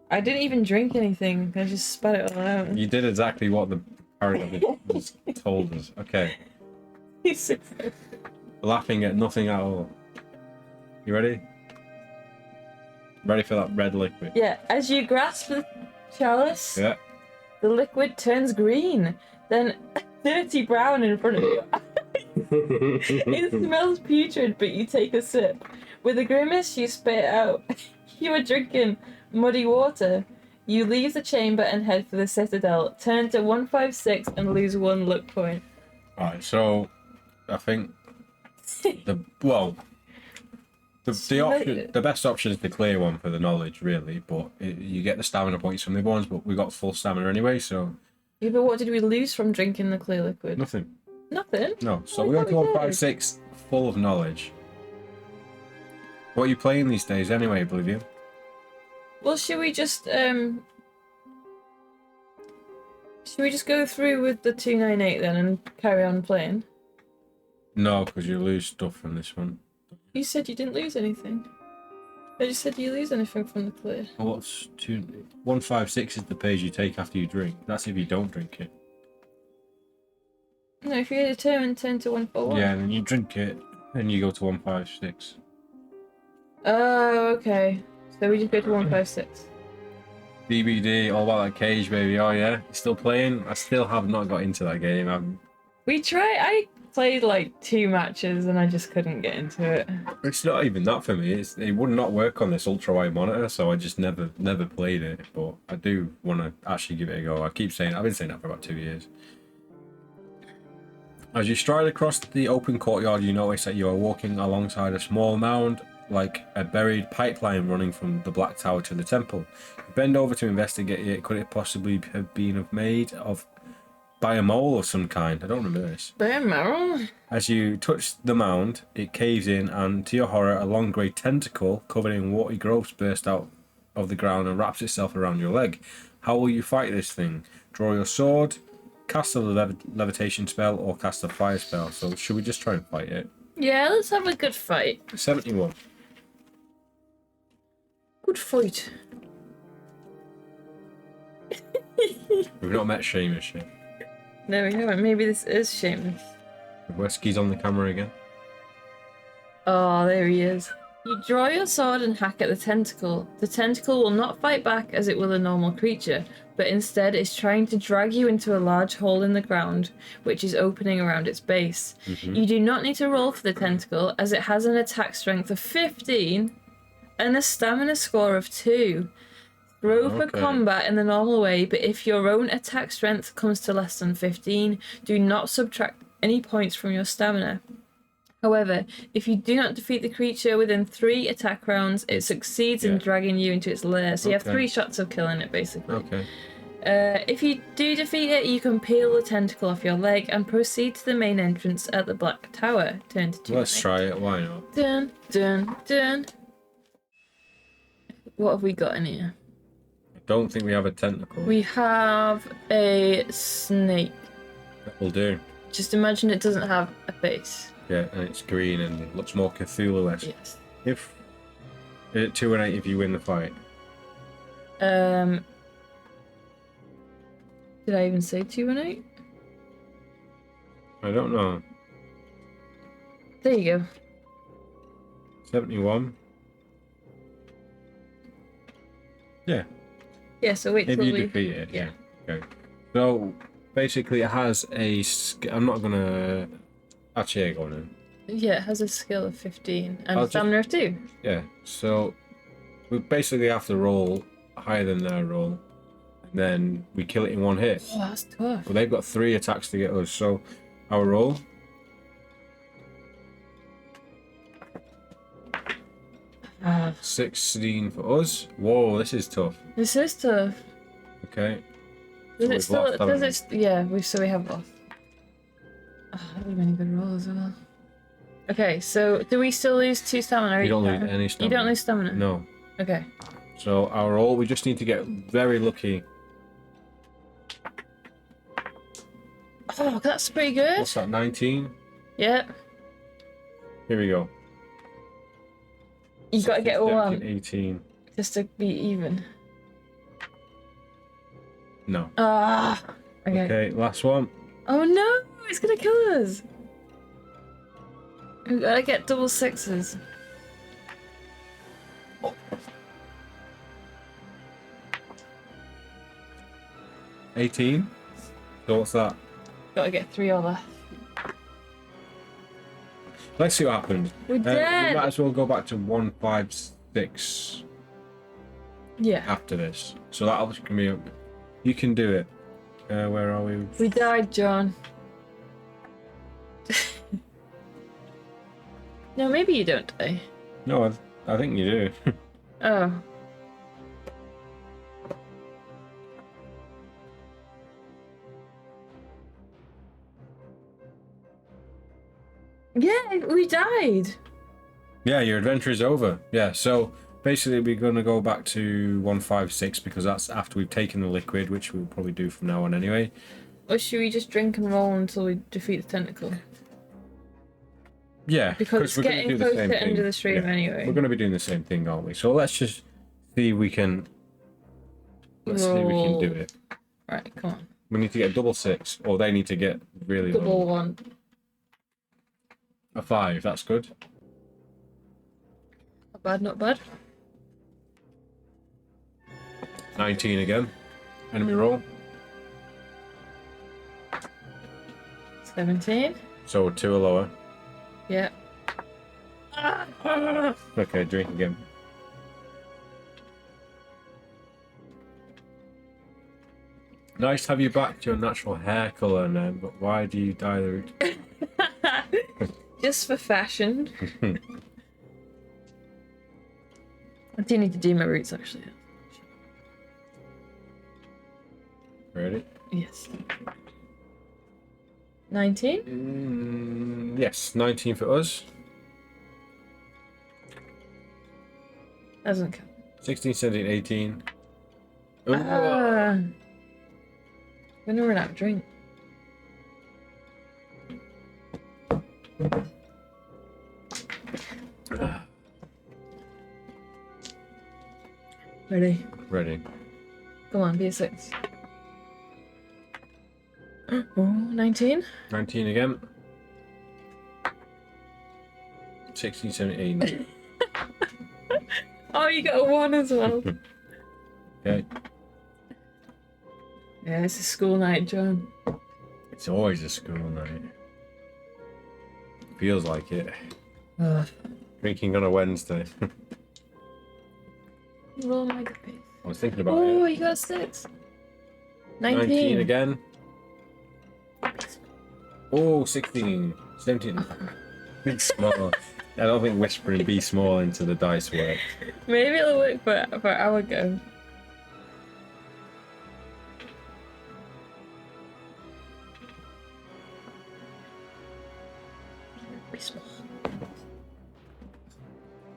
I didn't even drink anything. I just spat it all out. You did exactly what the paragraph told us. Okay. Laughing at nothing at all. You ready? Ready for that red liquid? Yeah. As you grasp the chalice, Yeah. the liquid turns green, then dirty brown in front of you. It smells putrid, but you take a sip. With a grimace, you spit it out. You are drinking muddy water. You leave the chamber and head for the Citadel. Turn to 156 and lose 1 luck point. Alright, so I think the best option is the clear one for the knowledge, really. But you get the stamina points from the other ones, but we got full stamina anyway, so. Yeah, but what did we lose from drinking the clear liquid? Nothing. Nothing? No. So we got to 156 full of knowledge. What are you playing these days anyway, Oblivion? Well, should we just go through with the 298 then and carry on playing? No, because you lose stuff from this one. You said you didn't lose anything. I just said you lose anything from the clear. Well, what's 156 is the page you take after you drink. That's if you don't drink it. No, if you determine turn to 141. Yeah, and then you drink it, and you go to 156. Oh, okay. So we just go to 156. DBD, all about that cage, baby. Oh yeah, you still playing? I still have not got into that game. We try. played like 2 matches and I just couldn't get into it. It's not even that for me. It would not work on this ultra wide monitor, so I just never played it. But I do want to actually give it a go. I've been saying that for about 2 years. As you stride across the open courtyard, you notice that you are walking alongside a small mound, like a buried pipeline running from the Black Tower to the temple. You bend over to investigate it. Could it possibly have been made of by a mole of some kind? I don't remember this. Bone marrow? As you touch the mound, it caves in, and to your horror, a long grey tentacle covered in watery growths bursts out of the ground and wraps itself around your leg. How will you fight this thing? Draw your sword, cast a levitation spell, or cast a fire spell. So should we just try and fight it? Yeah, let's have a good fight. 71. Good fight. We've not met Seamus yet. No, we haven't. Maybe this is Seamus. Whiskey's on the camera again. Oh, there he is. You draw your sword and hack at the tentacle. The tentacle will not fight back as it will a normal creature, but instead is trying to drag you into a large hole in the ground, which is opening around its base. You do not need to roll for the tentacle, as it has an attack strength of 15 and a stamina score of 2. Throw for combat in the normal way, but if your own attack strength comes to less than 15, do not subtract any points from your stamina. However, if you do not defeat the creature within 3 attack rounds, it succeeds in dragging you into its lair. So you have 3 shots of killing it, basically. Okay. If you do defeat it, you can peel the tentacle off your leg and proceed to the main entrance at the Black Tower. Turn to 2. Let's try it. Why not? Dun, dun, dun. What have we got in here? I don't think we have a tentacle. We have a snake. That will do. Just imagine it doesn't have a face. Yeah, and it's green and it looks more Cthulhu-esque. Yes. If 2 and 8 if you win the fight. Did I even say 2 and 8? I don't know. There you go. 71. Yeah. Yeah, so wait If till you we... defeat it, Yeah. Okay. So basically, it has a. I'm not gonna. Actually, go on in. Yeah, it has a skill of 15 and I'll a stamina of 2. Yeah. So we basically have to roll higher than their roll, and then we kill it in 1 hit. Oh, that's tough. But they've got 3 attacks to get us. So our roll. Ah, 16 for us. Whoa, this is tough. this is tough. Okay. Does So it we've still... lost, haven't Does it... Yeah, we have lost. Oh, that would have been a good roll as well. Okay, so do we still lose 2 stamina? You don't each lose time? any You stamina. don't lose stamina? No. Okay. So our roll, we just need to get very lucky. Oh, that's pretty good. What's that, 19? Yeah. Here we go. You got to get 16, all 17, 18. just to be even. No. Ah. Okay. Okay, last one. Oh no, it's gonna kill us. We gotta get double 6s. 18. So what's that? Gotta get 3 or less. Let's see what happens. We're We dead. might as well go back to 156 Yeah. after this. So that'll can be. You can do it. Where are we? We died, John. No, maybe you don't die. No, I think you do. Oh. Yeah, we died. Yeah, your adventure is over. Yeah, so basically we're going to go back to 156 because that's after we've taken the liquid, which we'll probably do from now on anyway. Or should we just drink and roll until we defeat the tentacle? Yeah, Because it's we're gonna getting do the close same to the end thing. of the stream Yeah, anyway. We're going to be doing the same thing, aren't we? So let's just see if we can. Let's see if we can do Roll. it. Right, come on. We need to get double 6, or they need to get really Double low. 1. A 5. That's good. Not bad, not bad. 19 again. Enemy roll. 17. So 2 or lower. Yeah. Okay, drink again. Nice to have you back to your natural hair colour, man, but why do you dye the root? Just for fashion. I do need to do my roots actually. Ready? Yes. 19? Yes, 19 for us. Doesn't count. 16, 17, 18. Ooh. I'm gonna run out of drink. Ready? Ready. Come on, be a 6. Oh, 19? 19 again. 16, 17, 18. Oh, you got a 1 as well. Okay. Yeah, it's a school night, John. It's always a school night. Feels like it. Drinking on a Wednesday. Roll my good face. I was thinking about Oh, it. you got a 6. 19. 19 again. Oh, 16. 17. Be small. I don't think whispering be small into the dice work. Maybe it'll work for our go. Be small.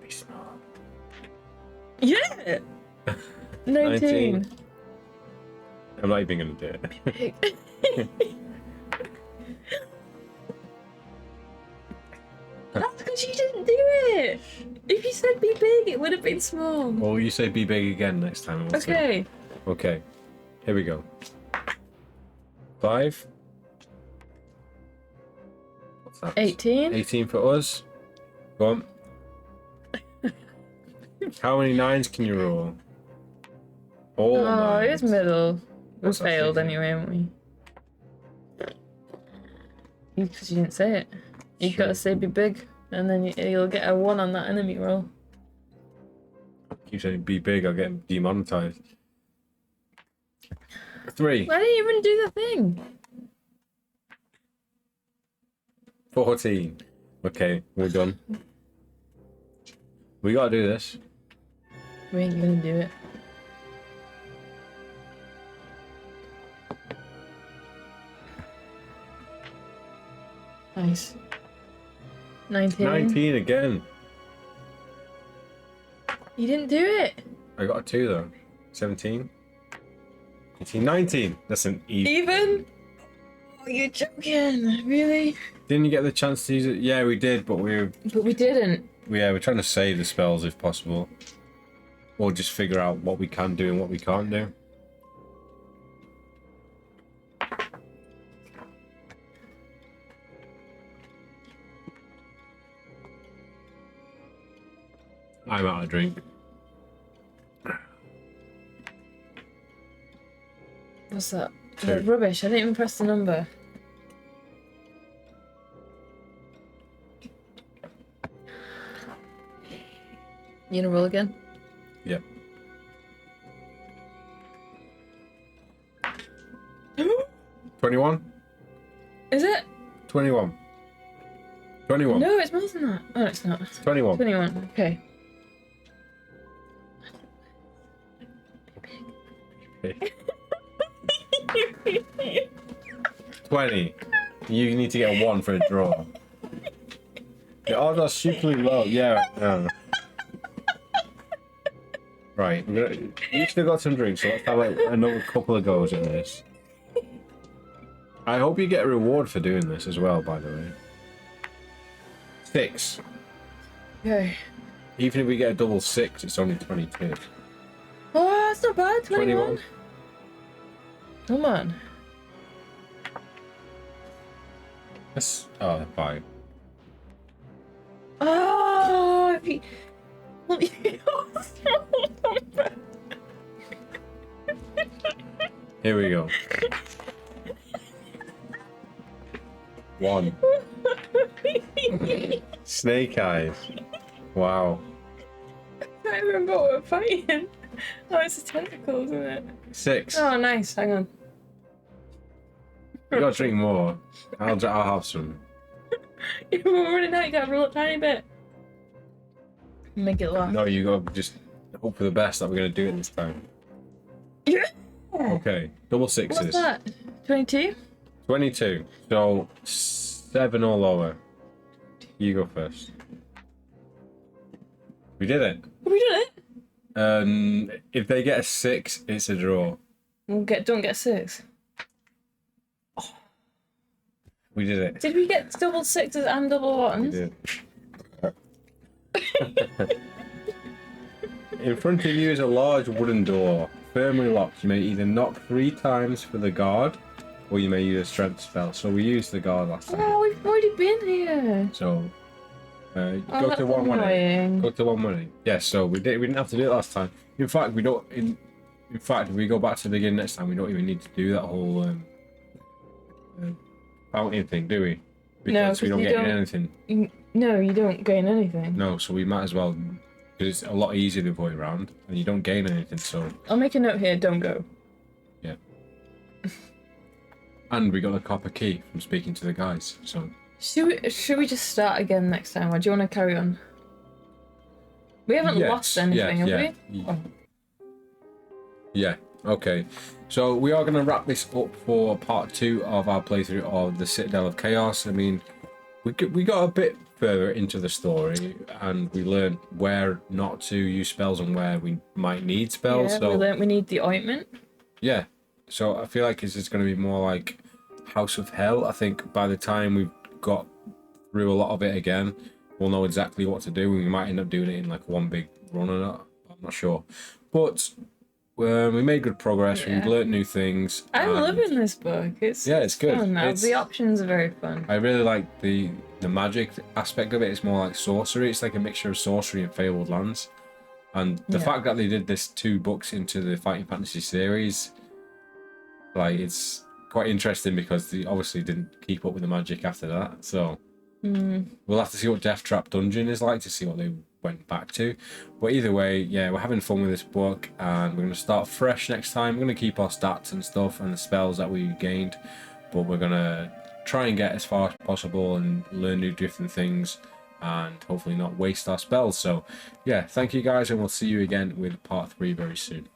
Be small. Yeah! 19. I'm not even going to do it. That's because you didn't do it! If you said be big, it would have been small. Well, you say be big again next time. We'll see. Okay. Okay. Here we go. 5. What's that? 18. 18 for us. Go on. How many 9s can you roll? All Oh, 9s. it's middle. We What's that failed saying? anyway, haven't we? Because you didn't say it. You Sure. gotta say be big, and then you'll get a 1 on that enemy roll. Keep saying be big, I'll get demonetized. 3. Why didn't you even do the thing? 14. Okay, we're done. We gotta do this. We ain't gonna do it. Nice. 19. 19 again. You didn't do it. I got a 2 though. 17. 18, 19. That's an even. Even? Oh, you're joking. Really? Didn't you get the chance to use it? Yeah, we did, but we're But we didn't. we're trying to save the spells if possible. Or just figure out what we can do and what we can't do. I'm out of drink. What's that? 2. Rubbish. I didn't even press the number. You gonna roll again? Yep. $21? Is it? 21. 21. No, it's more than that. Oh, it's not. 21. 21. Okay. 20. You need to get a 1 for a draw. The odds are superly low. Yeah. Right. You still got some drinks, so let's have another couple of goes at this. I hope you get a reward for doing this as well, by the way. 6. Okay. Even if we get a double 6, it's only 22. Oh, that's not bad. 21. Come on. That's 5. Oh, if you... Here we go. 1. Snake eyes. Wow. I can't remember what we're fighting. Oh, it's the tentacles, isn't it? 6. Oh, nice. Hang on. You gotta drink more. I'll have some. If we're running out, you gotta roll a tiny bit. Make it laugh. No, you gotta just hope for the best that we're gonna do it this time. Yeah. Okay, double sixes. What's that? 22? 22. So 7 or lower. You go first. We did it. Have we done it? If they get a 6, it's a draw. Don't get 6. We did it. Did we get double 6s and double We 1s? did. In front of you is a large wooden door, firmly locked. You may either knock 3 times for the guard, or you may use a strength spell. So we used the guard last time. Oh, we've already been here. So go that's to 1-1. annoying. Go to 1-1. Yes. So we didn't have to do it last time. In fact, we don't. In fact, if we go back to the beginning next time, we don't even need to do that whole fountain thing, do we? Because we don't get anything. No, you don't gain anything. No, so we might as well, because it's a lot easier the other way around, and you don't gain anything. So I'll make a note here. Don't go. yeah. And we got the copper key from speaking to the guys. So Should we just start again next time, or do you want to carry on? We haven't lost anything, have we? Oh. Yeah. Okay. So we are going to wrap this up for part 2 of our playthrough of the Citadel of Chaos. I mean, we got a bit further into the story, and we learned where not to use spells and where we might need spells. Yeah, so we learned we need the ointment. yeah. So I feel like it's just going to be more like House of Hell. I think by the time we've got through a lot of it again, we'll know exactly what to do. We might end up doing it in like one big run or not. I'm not sure. But we made good progress. Yeah. We've learnt new things. I'm and loving this book. It's it's good. fun now. It's- The options are very fun. I really like the magic aspect of it. It's more like sorcery. It's like a mixture of sorcery and Fabled Lands. And the Yeah. fact that they did this 2 books into the Fighting Fantasy series, like, it's quite interesting because they obviously didn't keep up with the magic after that. So we'll have to see what Death Trap Dungeon is like to see what they went back to. But either way, yeah, we're having fun with this book, and we're going to start fresh next time. We're going to keep our stats and stuff and the spells that we gained, but we're going to try and get as far as possible and learn new different things and hopefully not waste our spells. So yeah, thank you guys, and we'll see you again with part 3 very soon.